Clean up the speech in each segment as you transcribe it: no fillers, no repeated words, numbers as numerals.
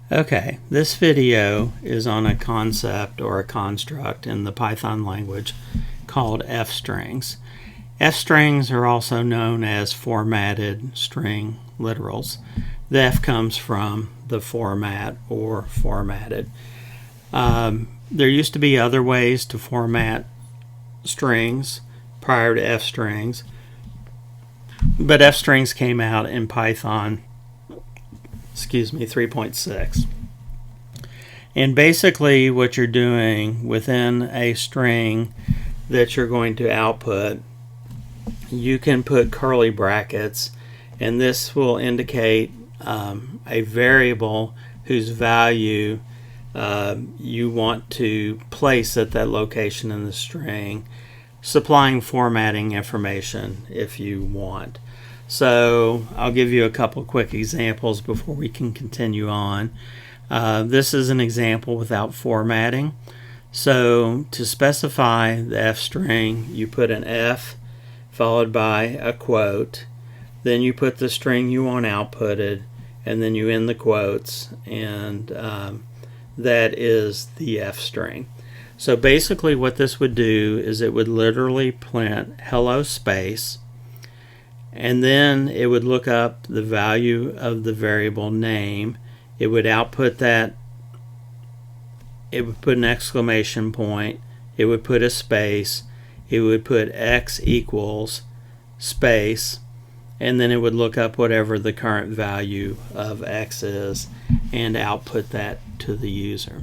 Okay, this video is on a concept or a construct in the Python language called f-strings. F-strings are also known as formatted string literals. The F comes from the format or formatted. There used to be other ways to format strings prior to f-strings, but f-strings came out in Python 3.6. And basically what you're doing within a string that you're going to output, you can put curly brackets, and this will indicate a variable whose value you want to place at that location in the string, supplying formatting information if you want. So I'll give you a couple quick examples before we can continue on. This is an example without formatting. So to specify the F string, you put an F followed by a quote, then you put the string you want outputted, and then you end the quotes, and that is the F string. So basically what this would do is it would literally print hello space, and then it would look up the value of the variable name. It would output that. It would put an exclamation point. It would put a space. It would put x equals space, and then it would look up whatever the current value of x is and output that to the user.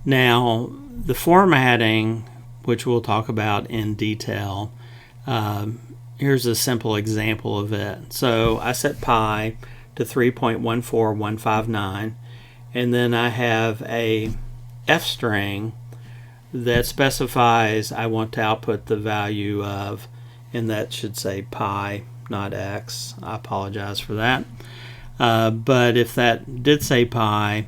Now, the formatting, which we'll talk about in detail, here's a simple example of it. So I set pi to 3.14159, and then I have a f string that specifies I want to output the value of, and that should say pi, not x. I apologize for that. But if that did say pi,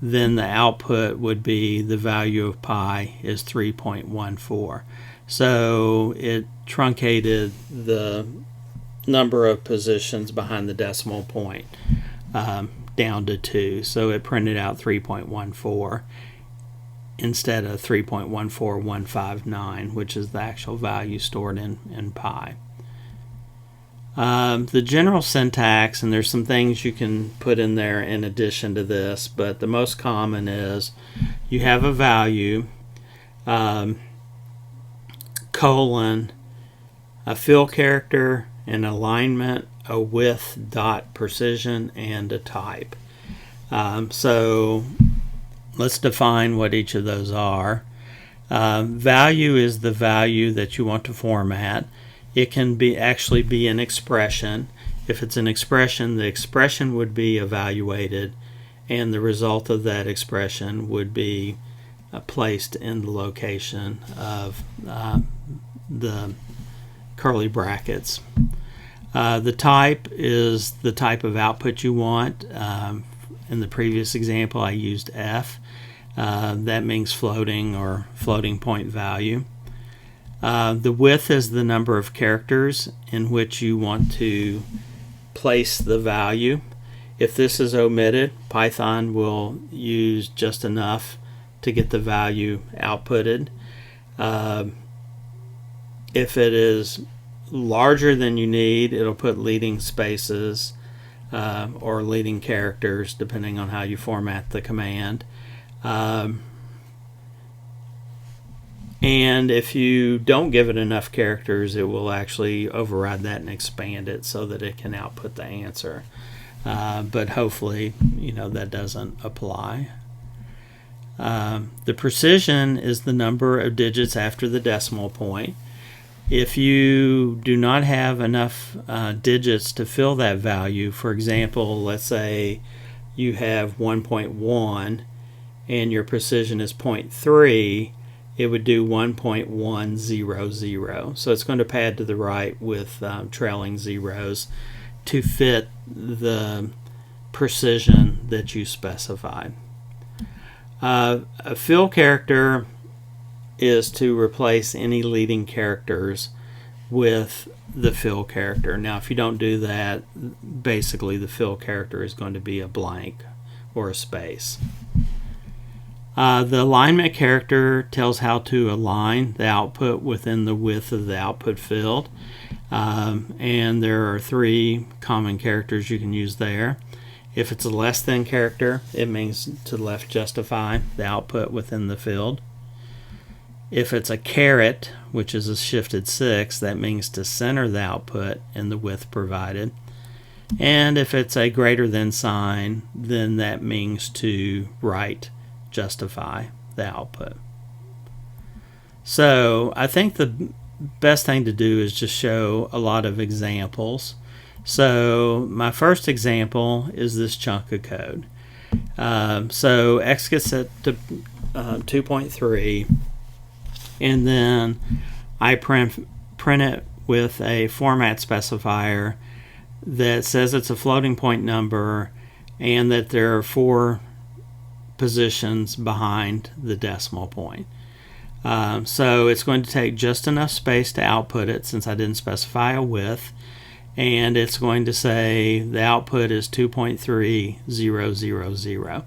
then the output would be the value of pi is 3.14. So it truncated the number of positions behind the decimal point down to 2. So it printed out 3.14 instead of 3.14159, which is the actual value stored in pi. The general syntax, and there's some things you can put in there in addition to this, but the most common is you have a value, colon, a fill character, an alignment, a width, dot, precision, and a type. So let's define what each of those are. Value is the value that you want to format. It can actually be an expression. If it's an expression, the expression would be evaluated, and the result of that expression would be placed in the location of the curly brackets. The type is the type of output you want. In the previous example, I used F. That means floating or floating point value. The width is the number of characters in which you want to place the value. If this is omitted, Python will use just enough to get the value outputted. If it is larger than you need, it'll put leading spaces or leading characters, depending on how you format the command. And if you don't give it enough characters, it will actually override that and expand it so that it can output the answer. But hopefully, that doesn't apply. The precision is the number of digits after the decimal point. If you do not have enough digits to fill that value, for example, let's say you have 1.1 and your precision is 0.3, it would do 1.100. So it's going to pad to the right with trailing zeros to fit the precision that you specified. A fill character is to replace any leading characters with the fill character. Now, if you don't do that, basically the fill character is going to be a blank or a space. The alignment character tells how to align the output within the width of the output field. And there are 3 common characters you can use there. If it's a less than character, it means to left justify the output within the field. If it's a caret, which is a shifted 6, that means to center the output in the width provided. And if it's a greater than sign, then that means to right justify the output. So I think the best thing to do is just show a lot of examples. So my first example is this chunk of code. So X gets set to 2.3, and then I print it with a format specifier that says it's a floating point number and that there are 4 positions behind the decimal point. So it's going to take just enough space to output it, since I didn't specify a width, and it's going to say the output is 2.3000.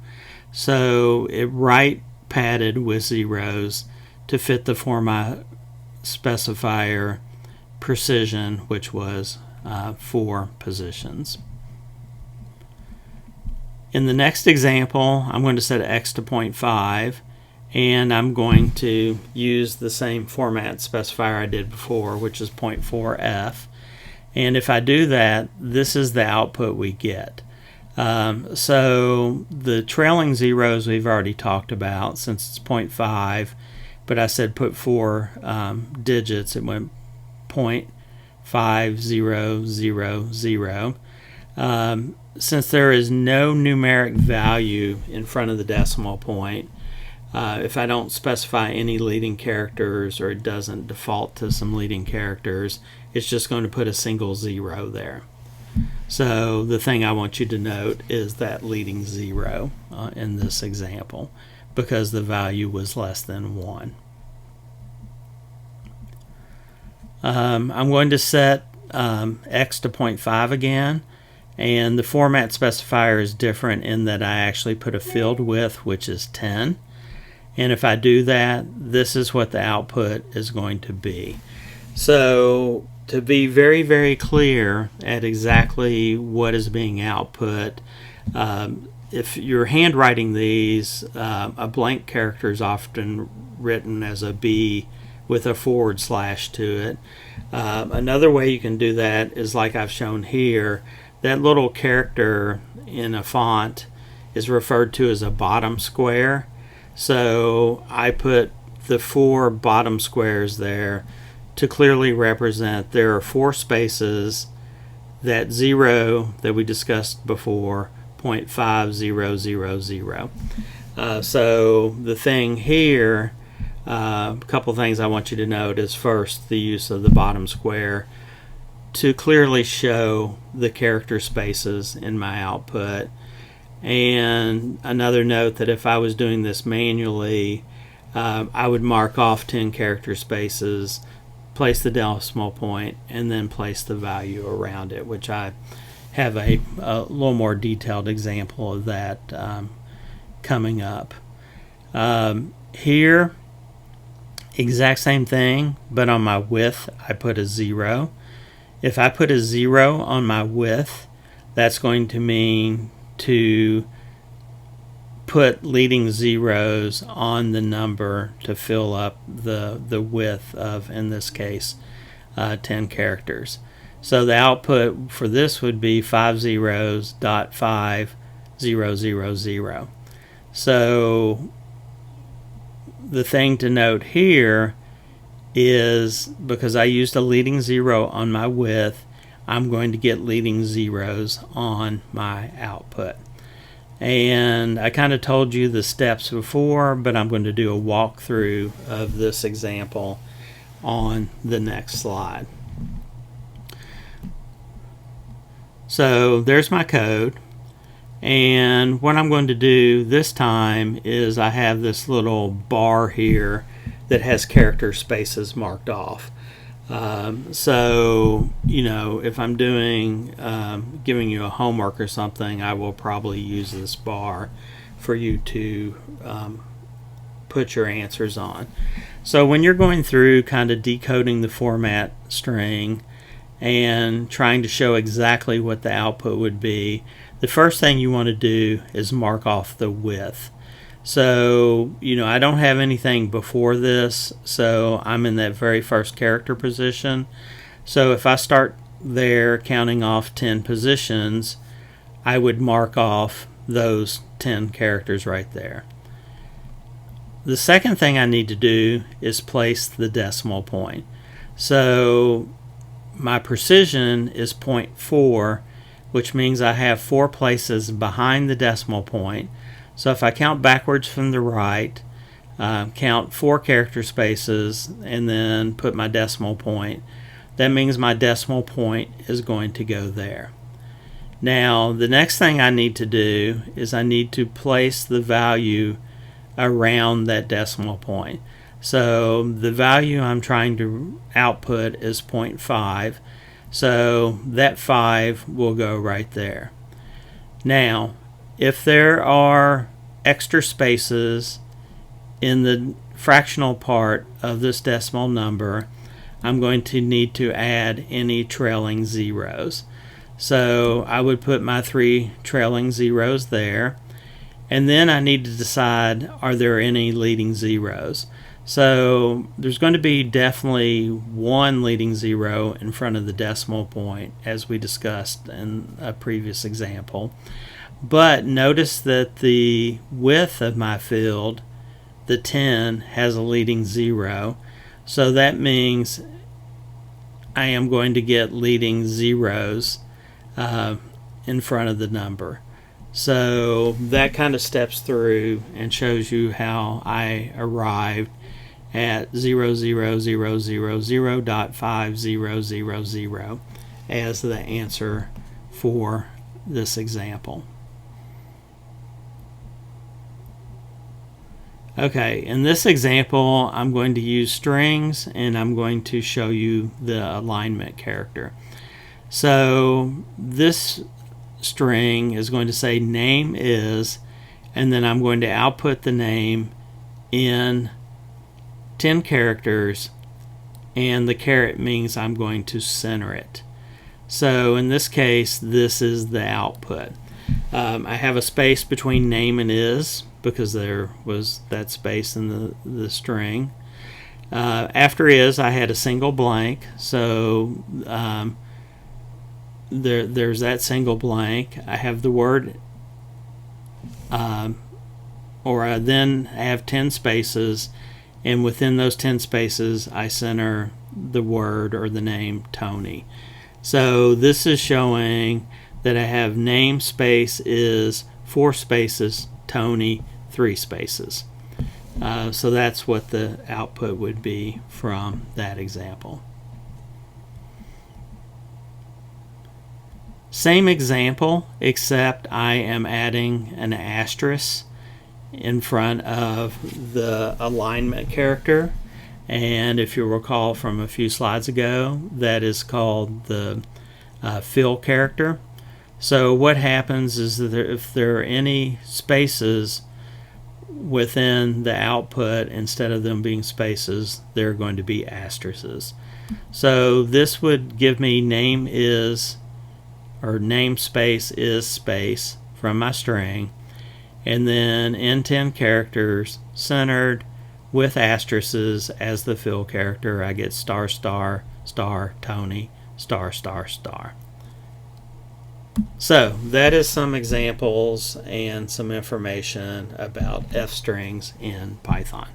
So it right padded with zeros to fit the format specifier precision, which was 4 positions. In the next example, I'm going to set X to 0.5, and I'm going to use the same format specifier I did before, which is 0.4f. And if I do that, this is the output we get. So the trailing zeros we've already talked about, since it's 0.5, but I said put 4 digits, it went 0.5000. Since there is no numeric value in front of the decimal point, if I don't specify any leading characters, or it doesn't default to some leading characters, it's just going to put a single 0 there. So the thing I want you to note is that leading 0 in this example, because the value was less than 1. I'm going to set X to 0.5 again, and the format specifier is different in that I actually put a field width, which is 10. And if I do that, this is what the output is going to be. So to be very, very clear at exactly what is being output, if you're handwriting these, a blank character is often written as a B with a / to it. Another way you can do that is like I've shown here. That little character in a font is referred to as a bottom square. So I put the 4 bottom squares there to clearly represent there are 4 spaces, that 0 that we discussed before, 0.5000. So the thing here, a couple things I want you to note is, first, the use of the bottom square to clearly show the character spaces in my output. And another note that if I was doing this manually, I would mark off 10 character spaces, place the decimal point, and then place the value around it, which I have a little more detailed example of that coming up. Here, exact same thing, but on my width I put a 0. If I put a 0 on my width, that's going to mean to put leading zeros on the number to fill up the width of, in this case, 10 characters. So the output for this would be 50.5000. So the thing to note here is, because I used a leading 0 on my width, I'm going to get leading zeros on my output. And I kind of told you the steps before, but I'm going to do a walkthrough of this example on the next slide. So there's my code, and what I'm going to do this time is I have this little bar here that has character spaces marked off. So, if I'm doing, giving you a homework or something, I will probably use this bar for you to put your answers on. So when you're going through kind of decoding the format string and trying to show exactly what the output would be, the first thing you want to do is mark off the width. So, I don't have anything before this, so I'm in that very first character position. So if I start there counting off 10 positions, I would mark off those 10 characters right there. The second thing I need to do is place the decimal point. So my precision is 0.4, which means I have 4 places behind the decimal point. So if I count backwards from the right, count 4 character spaces, and then put my decimal point, that means my decimal point is going to go there. Now, the next thing I need to do is I need to place the value around that decimal point. So the value I'm trying to output is 0.5, so that 5 will go right there. Now, if there are extra spaces in the fractional part of this decimal number, I'm going to need to add any trailing zeros. So I would put my 3 trailing zeros there, and then I need to decide, are there any leading zeros? So there's going to be definitely 1 leading 0 in front of the decimal point, as we discussed in a previous example. But notice that the width of my field, the 10, has a leading 0. So that means I am going to get leading zeros in front of the number. So that kind of steps through and shows you how I arrived at 0.5000 as the answer for this example. Okay, in this example, I'm going to use strings, and I'm going to show you the alignment character. So this string is going to say name is, and then I'm going to output the name in 10 characters, and the caret means I'm going to center it. So in this case, this is the output. I have a space between name and is, because there was that space in the string. After is, I had a single blank, so there's that single blank. I have the word, then I have 10 spaces, and within those 10 spaces, I center the word or the name Tony. So this is showing that I have name space is 4 spaces, Tony 3 spaces. So that's what the output would be from that example. Same example, except I am adding an asterisk in front of the alignment character, and if you'll recall from a few slides ago, that is called the fill character. So what happens is that if there are any spaces within the output, instead of them being spaces, they're going to be asterisks. So this would give me name is, or namespace is space from my string, and then in 10 characters centered with asterisks as the fill character, I get star star star Tony star star star. So that is some examples and some information about F strings in Python.